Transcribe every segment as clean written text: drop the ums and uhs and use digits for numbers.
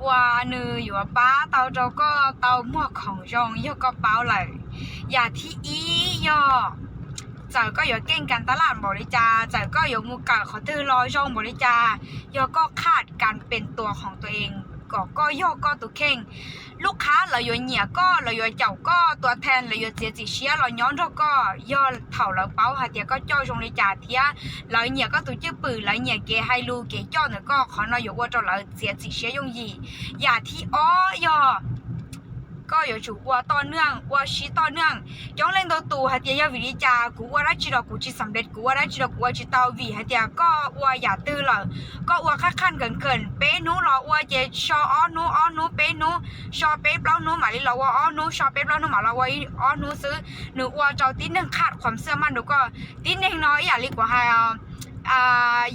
ว่านืออยู่ป้าเตาเจ้าก็เตาหมวกของจงยกก็เป้าเลยอย่าที่อีย่อเจ้าก็อยู่เก่งการตลาดบริจาเจ้าก็อยู่มูกะเขาตื้อรอจงบริจาย่อก็คาดการเป็นตัวของตัวเองก็ย่อก็ตัวเข่งลูกค้าเราอยู่เหนียก็เราอยู่เจ้าก็ตัวแทนเราอยู่เจียจิเชียเราย้อนเราก็ย่อเถ่าเราเป้าหาเดียก็จ่อจงในจ่าเทียเราเหนียก็ตัวจื้อปืนเราเหนียเกให้ลูเกจ่อเนี่ยก็ขอเราอยู่ว่าเราเจียจิเชียยงยีอย่าที่อ้อย่อก็อยู่จุว่าต่อเนื่องว่าชี้ต่อเนื่องย้อนเล่นตัวหาเดียวิริจากูว่าได้จีเรากูจีสำเร็จกูว่าได้จีเรากูว่าจีเตาวีหาเดียก็ว่าอย่าตื้อเลยก็ว่าขั้นเกินเป๊ะนู้เราว่าเจชออ้อนู้เป๊ะนู้ชอเป๊ะเปล่านู้หมายเราว่าอ้อนู้ชอเป๊ะเปล่านู้หมายเราว่าอ้อนู้ซื้อหนูว่าเจ้าตีหนึ่งขาดความเชื่อมั่นหนูก็ตีหนึ่งน้อยอย่าเรียกว่าให้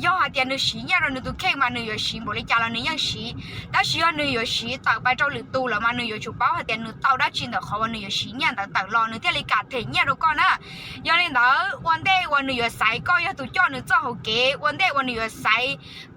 ย่อหาเดียนสีเนี่ยเราหนูตัวเข่งมาหนูอยู่สีบริจาคเราหนูยังสีแต่สีเราหนูอยู่สีต่างไปเจ้าหรือตู้แล้วมาหนูอยู่จุดเป้าหาเดียนหนูเต้าได้จริงแต่เขาว่าหนูอยู่สีเนี่ยต่างรอหนูเที่ยวริกาเทียนเนี่ยเราก็นะย้อนเล่นแต่วันเดย์วันหนูอยู่ใส่ก็ย่อตัวจ่อหนูเจ้าหัวเก๋วันเดย์วันหนูอยู่ใส่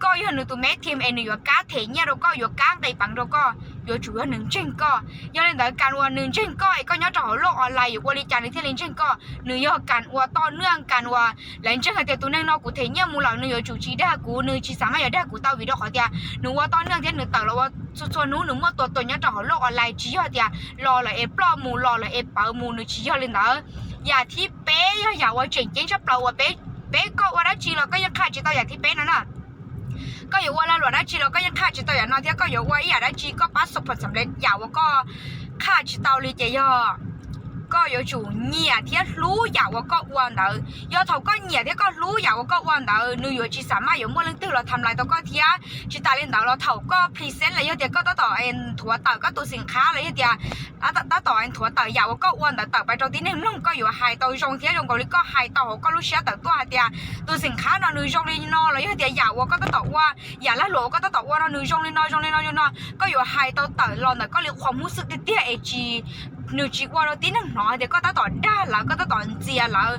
ก็ย่อหนูตัวแม่ทีมเอ็นหนูอยู่ก้าเทียนเนี่ยเราก็อยู่ก้างในปังเราก็อยู่จุดหนึ่งเช่นก็ย้อนเล่นแต่การวันหนึ่งเช่นก็ไอ้ก็ย้อนจากโลกออนไลน์อยู่บริจาคในที่เล่นเช่นก็หนูย่อการว่าต่อเนื่องการว่าหลังจากที่ตัวนั่งนอกกูเทียนเนี่ยมูหลังหนูอยู่จุดชีได้กูหนูชีสามารถอยู่ได้กูเต้าวิดีโอขอเดียหนูว่าต่อเนื่องที่หนูต่างแล้วว่าส่วนหนูมั่วตัวย้อนจากโลกออนไลน์ชีย่อเดียรอเลยปลอมมูรอเลยเป๋ามูหนูชีย่อเลยนะอย่าที่เป๊ะอย่าว่าเจ๋งชอบเราว่าเป๊ะก็ว่าได้ชีเราก็ยังขาดจีต่ออย่างที่เป๊ะนั่นน่ะก็อยู่ว่าเราหลวงได้ชีเราก็ยังขาดจีต่ออย่างนั้นที่ก็อยู่ว่าอย่าได้ชีก็ประสบผลสำเร็จอย่าว่าก็ขาดจีต่อเลยเจียก็有主热天路呀，我个弯道，要头个热天个路呀，我个弯道，你有去什么有冇人对了ทำลายตัวก็เทีย去打领导了头个 present 了有啲ก็ต่อเอ็นถั่วต่อก็ตัวสินค้าเลย有啲ต่อเอ็นถั่วต่อยาวก็วันต่อไปตรงที่หนึ่งน้องก็อยู่หายตัวจงเทียจงก็เลยก็หายตัวก็รู้เชื่อตัวเดียตัวสินค้าเนาะนึงจงเลยนอเลย有啲ยาวก็ต่อว่าอย่าละหลวก็ต่อว่าเนาะนึงจงเลยนอก็อยู่หายตัวต่อรอก็เลยความรู้สึกเตี้ยเอจีหนูจีว่าเราตีหนึ่งหนอเดี๋ยวก็ต่อได้แล้วก็ต่อเจียแล้ว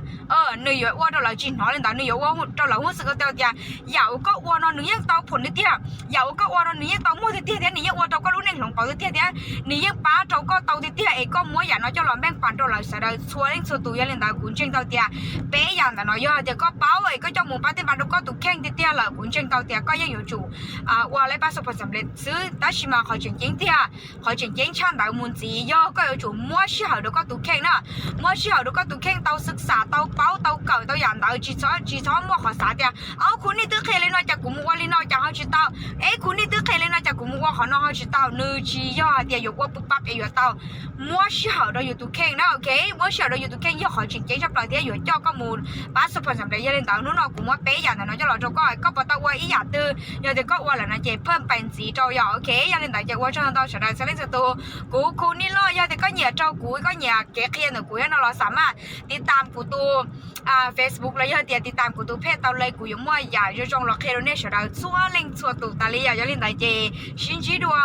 หนูอยู่ว่าเราจีนหนอเลยแต่หนูอยู่ว่าเรารู้สึกก็เดียวอยากก็ว่าเราหนูยังต่อผลเดียวอยากก็ว่าเราหนูยังต่อมั่วเดียวหนูยังว่าเราก็รู้ในหลงเปล่าเดียวหนูยังป้าเราก็ต่อเดียวเอก็มั่วอย่างน้อยจะเราแบ่งปันเราเสร็จแล้วช่วยเล่นช่วยตัวยังเล่นแต่กุญแจต่อเดียวเป๊ะอย่างแต่น้อยเดี๋ยวก็เป้าเอก็จะหมู่ป้าที่บ้านเราก็ตุกแข่งเดียวละกุญแจต่อเดียวก็ยังอยู่จู่ว่าอะไรประสบผลสำเร็จซื้อแต่ชิมาเขาจริงเดียวเขาจริงช่างแต่มุนจีย่อก็อยู่จู่มั่วชื่อเขาก็ตุกแข่งนะมั่วชื่อเขาก็ตุกแข่งต่อศึกษาต่อเป้าต่อเก่าต่ออย่างต่อจีซ้อมั่วขอสาเดียวคุณนี่ตื้อเคเลยน้อยจากกูมั่วเลยน้อยจากเขาจีเต้าคุณนี่ตื้อเคเลยน้อยจากกูมั่วเขาน้อยเขาจีเต้านึกจีย่อเดียวอยู่ว่าปุ๊บปั๊บอยู่เต้ามั่วชื่อเขาเราอยู่ตุกแข่งนะโอเคมั่วชื่อเราอยู่ตุกแข่งย่อเขาจริงชอบเราเดียวอยู่จ่อก็มูลป้าสุพรรณสำเร็จยังเล่นต่อนู้นเรากูมั่วเป๊ะอย่างแต่น้อยจะเราจะก็ปะตะว่าอีหยาตื้อยังแต่ก็ว่าแล้วนะเจเพิ่มเป็นสีเจ้าย่อโอเคยังเล่นต่อจะว่าช่างต่อเฉยๆเล่นสตูกูนี่ล่อยังแต่ก็เหยียดเจ้ากูก็เหยียดเก๋เขียนหนูกูให้เราสามารถติดตามกูตัวFacebook แล้วยังติดตามกูตัวเพจตอนเลยกูยังมั่วอย่าจะจงหลอกเคโรเน่เฉยๆชัวเล่งชัวตุตาลีอย่าเล่นต่อเจชินจีดัว